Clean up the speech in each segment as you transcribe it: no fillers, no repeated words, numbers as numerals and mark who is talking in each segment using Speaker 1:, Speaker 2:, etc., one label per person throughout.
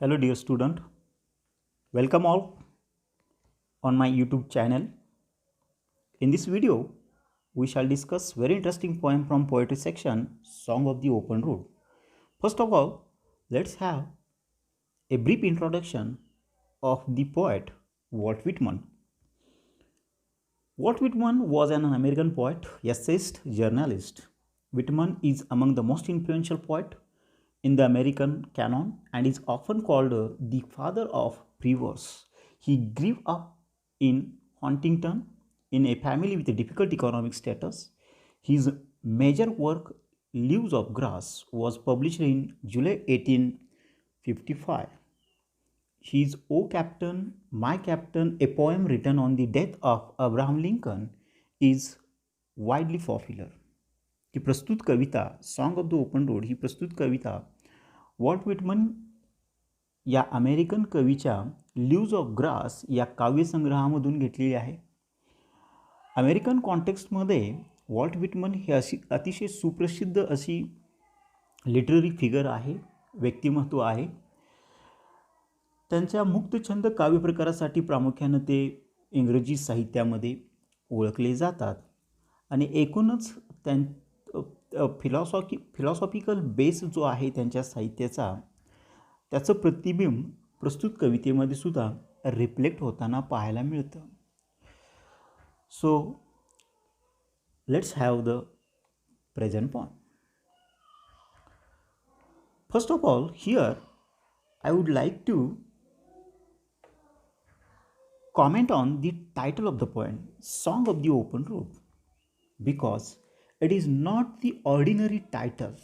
Speaker 1: Hello dear student, welcome all on my YouTube channel. In this video, we shall discuss very interesting poem from poetry section, Song of the Open Road. First of all, let's have a brief introduction of the poet Walt Whitman. Walt Whitman was an American poet, essayist, journalist. Whitman is among the most influential poets in the American canon and is often called the father of prose. He grew up in Huntington in a family with a difficult economic status. His major work, Leaves of Grass, was published in July 1855. His O Captain, My Captain, a poem written on the death of Abraham Lincoln, is widely popular. ही प्रस्तुत कविता song of the open road ही प्रस्तुत कविता Walt Whitman या American कवीच्या leaves of grass या काव्यसंग्रहामधून घेतलेली आहे. अमेरिकन कॉन्टेक्स्टमध्ये वॉल्ट विटमन हे अतिशय सुप्रसिद्ध अशी लिटररी फिगर आहे, व्यक्तिमत्व आहे. त्यांच्या मुक्तछंद काव्यप्रकारासाठी प्रामुख्याने ते इंग्रजी साहित्यामध्ये ओळखले जातात आणि एकूणच फिलॉसॉफिकल बेस जो आहे त्यांच्या साहित्याचा त्याचं प्रतिबिंब प्रस्तुत कवितेमध्ये सुद्धा रिफ्लेक्ट होताना पाहायला मिळतं. So let's have the present point. First of all here I would like to comment on the title of the poem, Song of the Open Road, because it is not the ordinary title.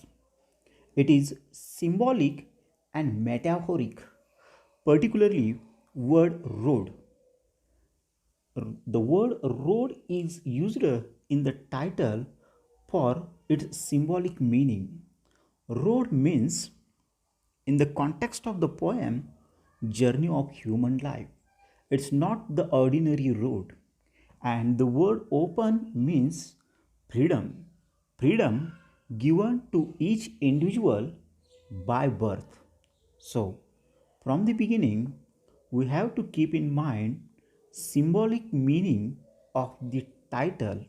Speaker 1: It is symbolic and metaphoric, particularly word road. The word road is used in the title for its symbolic meaning. Road means, in the context of the poem, journey of human life. It's not the ordinary road. And the word open means freedom. Freedom given to each individual by birth. So, from the beginning, we have to keep in mind symbolic meaning of the title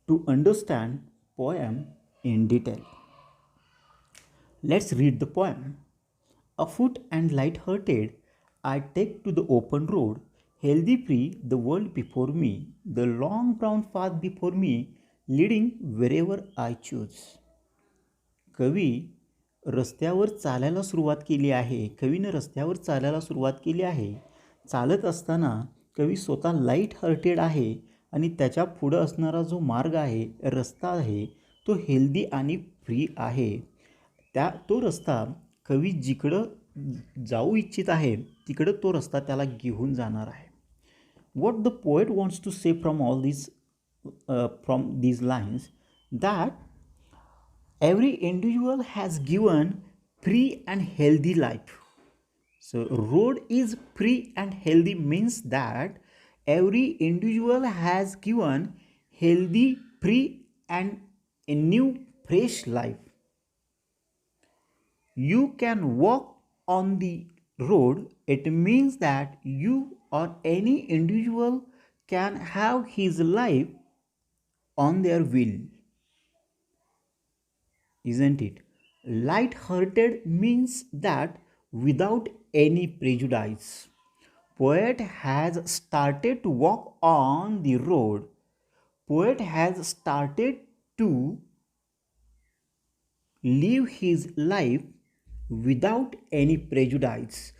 Speaker 1: to understand poem in detail. Let's read the poem. Afoot and light-hearted, I take to the open road, healthy free, the world before me, the long brown path before me, leading wherever I choose. कवी रस्त्यावर चालायला सुरुवात केली आहे. कवीने रस्त्यावर चालायला सुरुवात केली आहे. चालत असताना कवी स्वतः लाईट हार्टेड आहे आणि त्याच्या पुढं असणारा जो मार्ग आहे, रस्ता आहे, तो हेल्दी आणि फ्री आहे. तो रस्ता कवी जिकडं जाऊ इच्छित आहे तिकडं तो रस्ता त्याला घेऊन जाणार आहे. What the poet wants to say from all these from these lines, that every individual has given free and healthy life. So road is free and healthy means that every individual has given healthy, free and a new fresh life. You can walk on the road. It means that you or any individual can have his life on their will. Isn't it? Light-hearted means that without any prejudice. Poet has started to walk on the road. Poet has started to live his life without any prejudice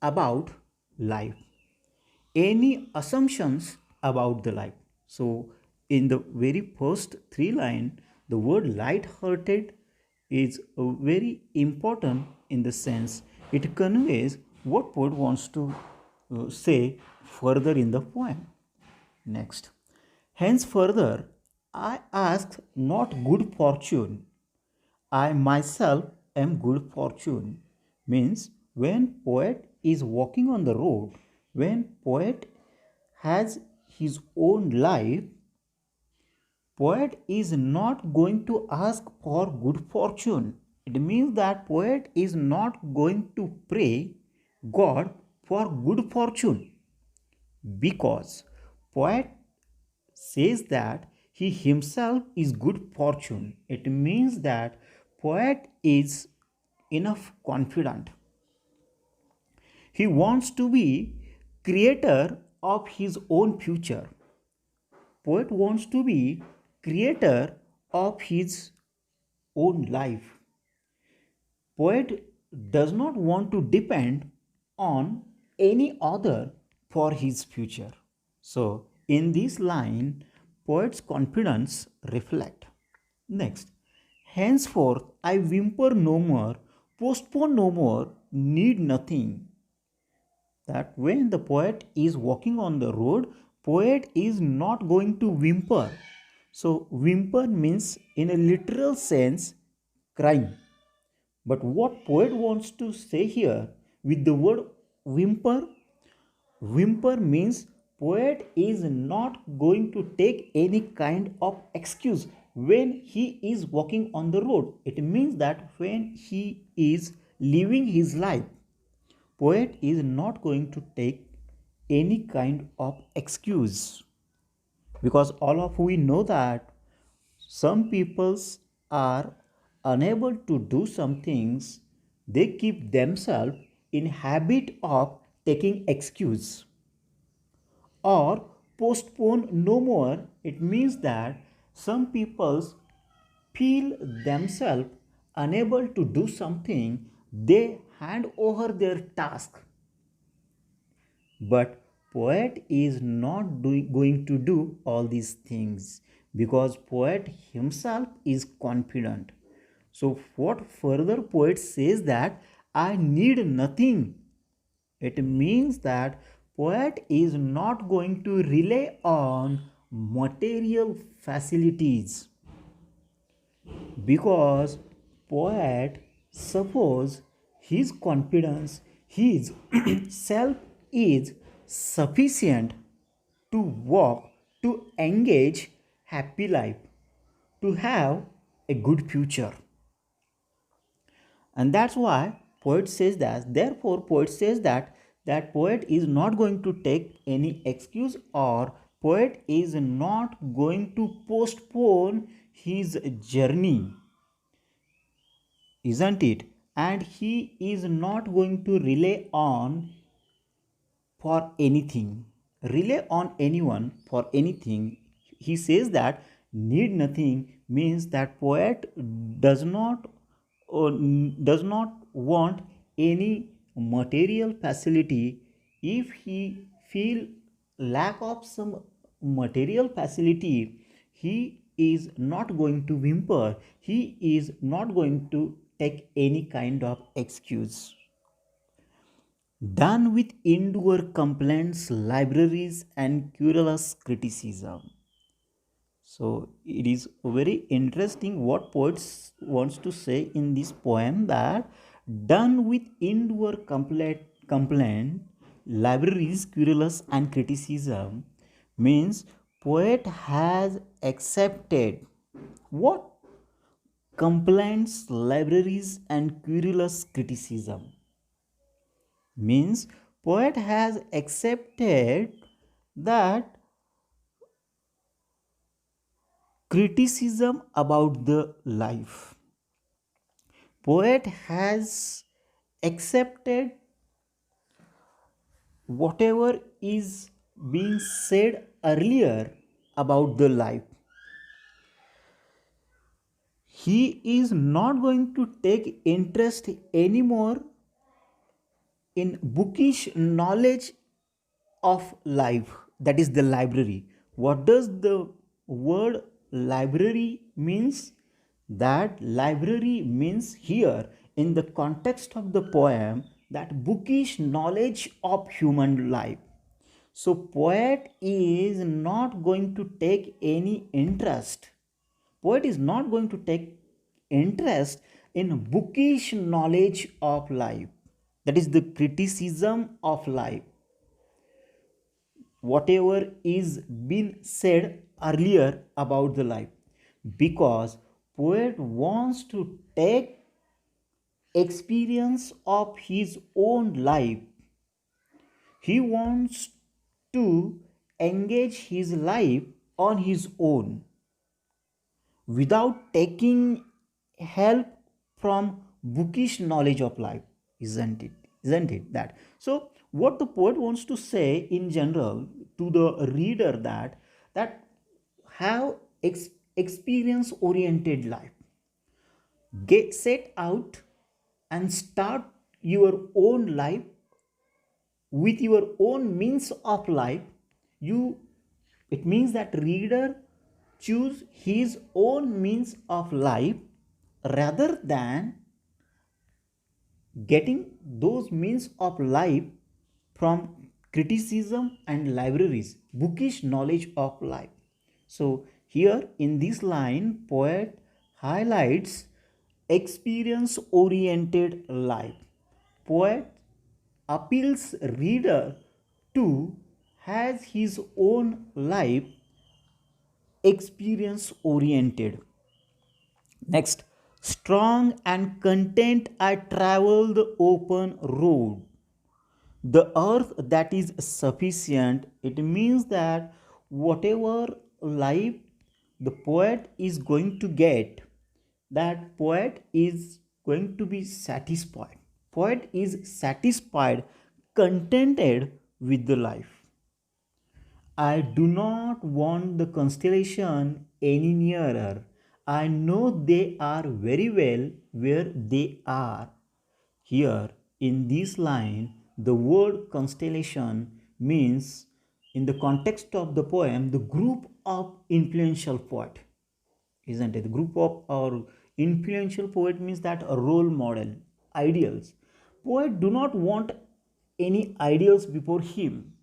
Speaker 1: about life, any assumptions about the life. So in the very first three lines, the word light-hearted is very important in the sense it conveys what poet wants to say further in the poem. Next, hence further I ask not good fortune, I myself am good fortune, means when poet is walking on the road, when poet has his own life, poet is not going to ask for good fortune. It means that poet is not going to pray God for good fortune, because poet says that he himself is good fortune. It means that poet is enough confident. He wants to be creator of his own future. Poet wants to be creator of his own life. Poet does not want to depend on any other for his future. So, in this line, poet's confidence reflect. Next, henceforth I whimper no more, postpone no more, need nothing. That when the poet is walking on the road, poet is not going to whimper. So, whimper means in a literal sense crying. But what poet wants to say here with the word whimper, whimper means poet is not going to take any kind of excuse when he is walking on the road. It means that when he is living his life, poet is not going to take any kind of excuse, because all of we know that some peoples are unable to do some things. They keep themselves in habit of taking excuse or postpone no more. It means that some peoples feel themselves unable to do something, they hand over their task. But poet is not going to do all these things, because poet himself is confident. So what further poet says that I need nothing. It means that poet is not going to rely on material facilities, because poet suppose his confidence, his self is sufficient to walk, to engage happy life, to have a good future. And that's why poet says that, therefore poet says that poet is not going to take any excuse, or poet is not going to postpone his journey, isn't it? And he is not going to rely on anyone for anything. He says that need nothing means that poet does not does not want any material facility. If he feel lack of some material facility, he is not going to whimper, he is not going to take any kind of excuse. Done with indoor complaints, libraries, and querulous criticism. So it is very interesting what poets wants to say in this poem, that done with indoor complaint, libraries, querulous, and criticism means poet has accepted what complaints, libraries, and querulous criticism means poet has accepted that criticism about the life. Poet has accepted whatever is being said earlier about the life. He is not going to take interest anymore in bookish knowledge of life, that is the library. What does the word library means? That library means here in the context of the poem that bookish knowledge of human life. So poet is not going to take any interest, poet is not going to take interest in bookish knowledge of life, that is the criticism of life, whatever is been said earlier about the life, because poet wants to take experience of his own life. He wants to engage his life on his own without taking help from bookish knowledge of life, isn't it that? So what the poet wants to say in general to the reader, that have experience oriented life, get set out and start your own life with your own means of life. You It means that reader choose his own means of life rather than getting those means of life from criticism and libraries, bookish knowledge of life. So here in this line, poet highlights experience oriented life. Poet appeals reader to has his own life experience oriented. Next, strong and content I travel the open road. The earth that is sufficient, it means that whatever life the poet is going to get, that poet is going to be satisfied. Poet is satisfied, contented with the life. I do not want the constellation any nearer. I know they are very well where they are. Here in this line, the word constellation means, in the context of the poem, the group of influential poet, isn't it? The group of or influential poet means that a role model, ideals. Poet do not want any ideals before him,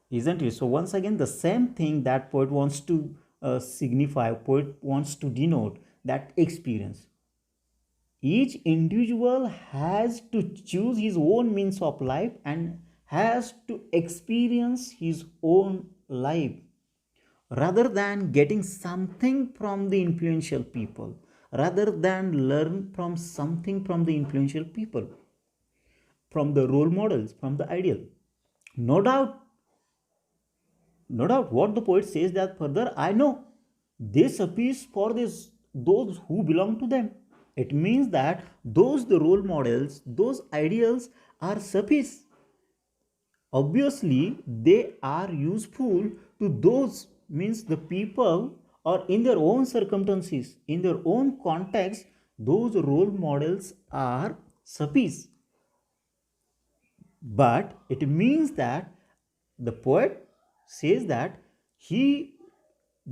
Speaker 1: isn't it? So once again, the same thing that poet wants to signify, poet wants to denote that experience. Each individual has to choose his own means of life and has to experience his own life rather than getting something from the influential people, rather than learn from something from the influential people, from the role models, from the ideal. No doubt, no doubt what the poet says that further, I know they suffice for this those who belong to them. It means that those the role models, those ideals are suffice. Obviously they are useful to those, means the people, or in their own circumstances, in their own context, those role models are suffice. But it means that the poet says that he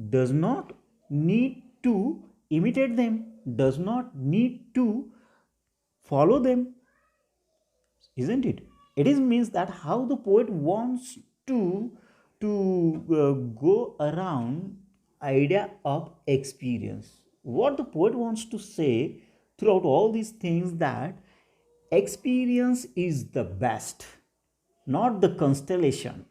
Speaker 1: does not need to imitate them, does not need to follow them, isn't it? It is means that how the poet wants to go around idea of experience. What the poet wants to say throughout all these things, that experience is the best, not the constellation,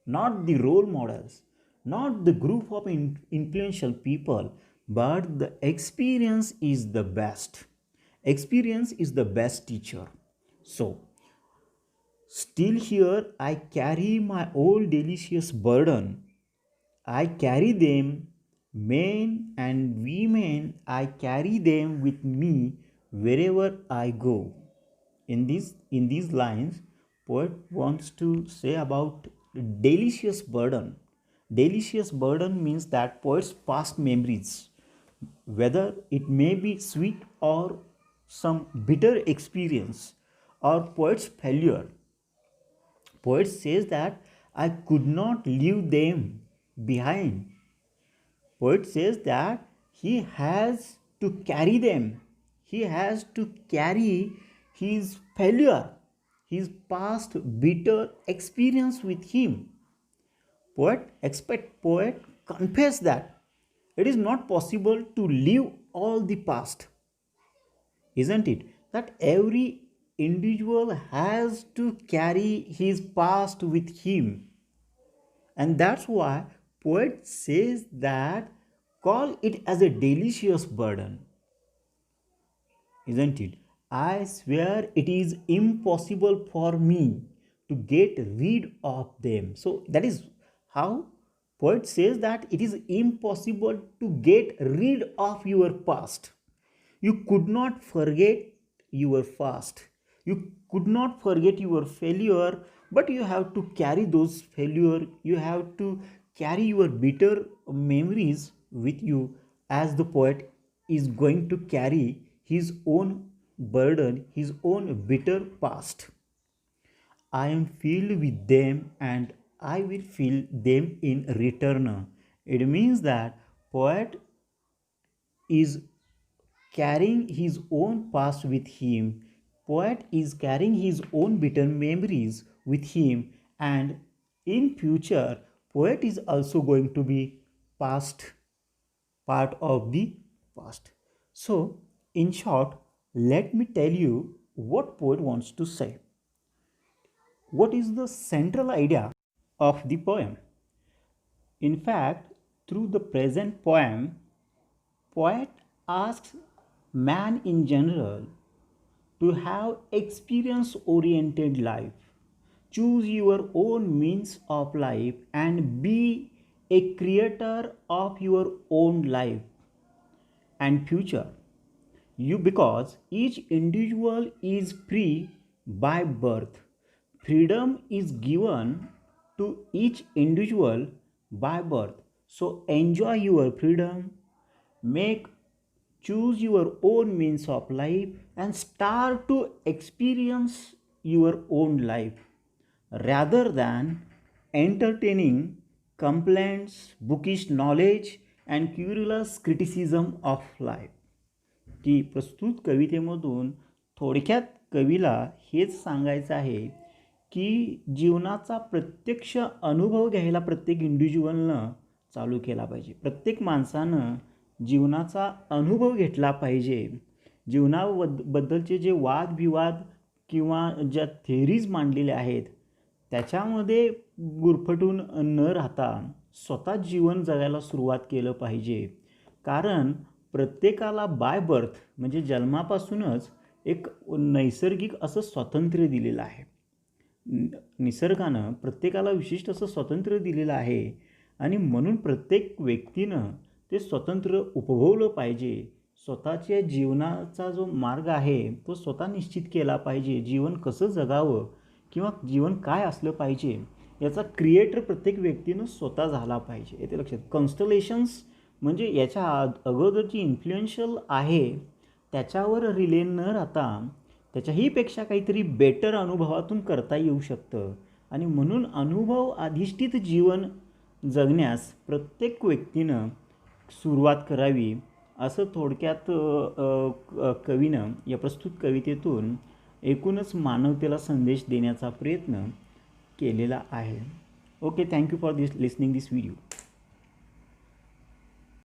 Speaker 1: not the role models, not the group of influential people, but the experience is the best. Experience is the best teacher. So still here I carry my old delicious burden. I carry them, men and women, I carry them with me wherever I go. In these lines, poet wants to say about delicious burden. Delicious burden means that poet's past memories, whether it may be sweet or some bitter experience or poet's failure. Poet says that I could not leave them behind. Poet says that he has to carry them. He has to carry his failure, his past bitter experience with him. Poet confess that it is not possible to leave all the past, isn't it? That every individual has to carry his past with him, and that's why poet says that call it as a delicious burden, isn't it? I swear it is impossible for me to get rid of them. So that is how poet says that it is impossible to get rid of your past. You could not forget your past. You could not forget your failure, but you have to carry those failure. You have to carry your bitter memories with you, as the poet is going to carry his own burden, his own bitter past. I am filled with them and I will fill them in return. It means that poet is carrying his own past with him. Poet is carrying his own bitter memories with him, and in future, poet is also going to be past part of the past. So, in short, let me tell you what poet wants to say. What is the central idea of the poem? In fact, through the present poem, poet asks man in general to have experience oriented life. Choose your own means of life and be a creator of your own life and future. You, because each individual is free by birth. Freedom is given to each individual by birth. So enjoy your freedom, make choose your own means of life and start to experience your own life rather than entertaining complaints, bookish knowledge, and curious criticism of life. की प्रस्तुत कवितेमधून थोडक्यात कवीला हेच सांगायचं आहे की जीवनाचा प्रत्यक्ष अनुभव घ्यायला प्रत्येक इंडिव्हिज्युअलनं चालू केला पाहिजे. प्रत्येक माणसानं जीवनाचा अनुभव घेतला पाहिजे. जीवनाबद्दलचे जे वादविवाद किंवा ज्या थेरीज मांडलेल्या आहेत त्याच्यामध्ये गुरफटून न राहता स्वतः जीवन जगायला सुरुवात केलं पाहिजे. कारण प्रत्येकाला बाय बर्थ म्हणजे जन्मापासूनच एक नैसर्गिक असं स्वातंत्र्य दिलेलं आहे. निसर्गानं प्रत्येकाला विशिष्ट असं स्वातंत्र्य दिलेलं आहे आणि म्हणून प्रत्येक व्यक्तीनं ते स्वातंत्र्य उपभोगलं पाहिजे. स्वतःच्या जीवनाचा जो मार्ग आहे तो स्वतः निश्चित केला पाहिजे. जीवन कसं जगावं किंवा जीवन काय असलं पाहिजे याचा क्रिएटर प्रत्येक व्यक्तीनं स्वतः झाला पाहिजे. येते लक्षात. कॉन्स्टलेशन्स म्हणजे याच्या अगोदर जी इन्फ्लुएन्शियल आहे त्याच्यावर रिले न राहता त्याच्याहीपेक्षा काहीतरी बेटर अनुभवातून करता येऊ शकतं आणि म्हणून अनुभव अधिष्ठित जीवन जगण्यास प्रत्येक व्यक्तीनं सुरुवात करावी असं थोडक्यात कवीनं या प्रस्तुत कवितेतून एकूणच मानवतेला संदेश देण्याचा प्रयत्न केलेला आहे. Okay, thank you for listening this video.